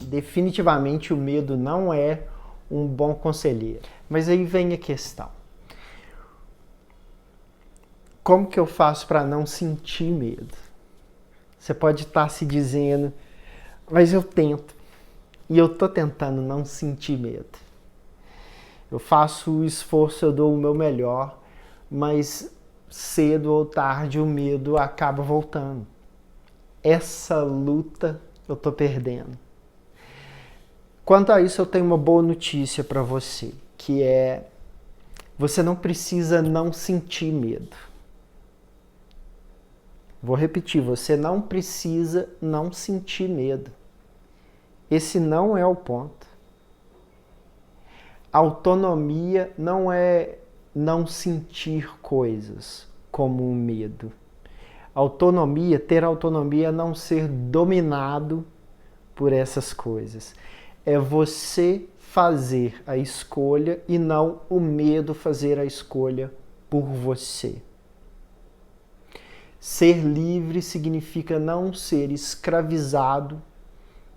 Definitivamente o medo não é um bom conselheiro. Mas aí vem a questão. Como que eu faço para não sentir medo? Você pode estar se dizendo, mas eu tento. E eu tô tentando não sentir medo. Eu faço o esforço, eu dou o meu melhor, mas cedo ou tarde o medo acaba voltando. Essa luta eu tô perdendo. Quanto a isso, eu tenho uma boa notícia para você, que é: você não precisa não sentir medo. Vou repetir, você não precisa não sentir medo. Esse não é o ponto. Autonomia não é não sentir coisas como um medo. Autonomia, ter autonomia é não ser dominado por essas coisas. É você fazer a escolha e não o medo fazer a escolha por você. Ser livre significa não ser escravizado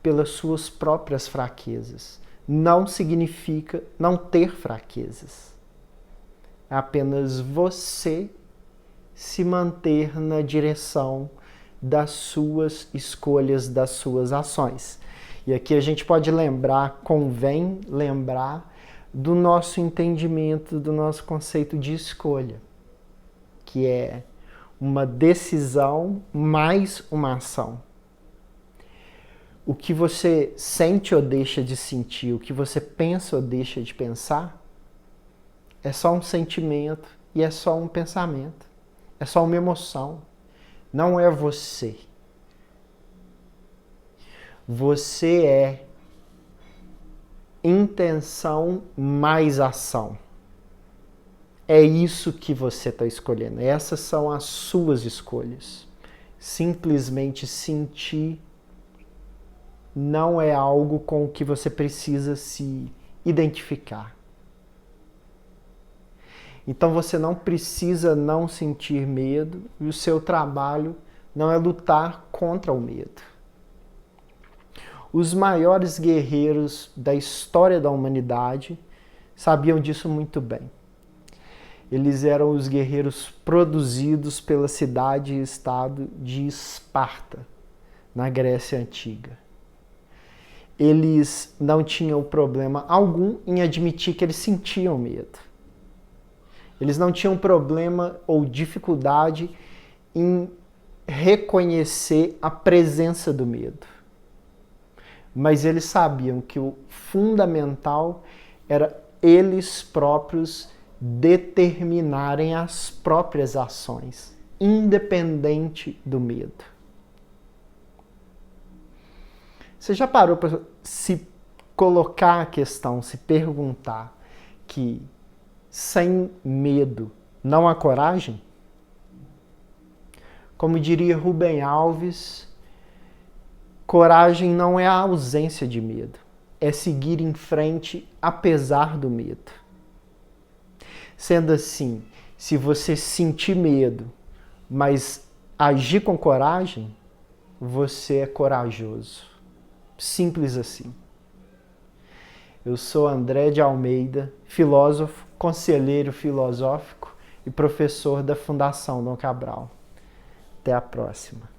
pelas suas próprias fraquezas. Não significa não ter fraquezas. É apenas você se manter na direção das suas escolhas, das suas ações. E aqui a gente pode lembrar, convém lembrar do nosso entendimento, do nosso conceito de escolha, que é uma decisão mais uma ação. O que você sente ou deixa de sentir, o que você pensa ou deixa de pensar, é só um sentimento e é só um pensamento. É só uma emoção. Não é você. Você é intenção mais ação. É isso que você está escolhendo. Essas são as suas escolhas. Simplesmente sentir não é algo com o que você precisa se identificar. Então você não precisa não sentir medo e o seu trabalho não é lutar contra o medo. Os maiores guerreiros da história da humanidade sabiam disso muito bem. Eles eram os guerreiros produzidos pela cidade e estado de Esparta, na Grécia Antiga. Eles não tinham problema algum em admitir que eles sentiam medo. Eles não tinham problema ou dificuldade em reconhecer a presença do medo. Mas eles sabiam que o fundamental era eles próprios determinarem as próprias ações, independente do medo. Você já parou para se colocar a questão, se perguntar que sem medo não há coragem? Como diria Rubem Alves, coragem não é a ausência de medo, é seguir em frente apesar do medo. Sendo assim, se você sentir medo, mas agir com coragem, você é corajoso. Simples assim. Eu sou André de Almeida, filósofo, conselheiro filosófico e professor da Fundação Dom Cabral. Até a próxima.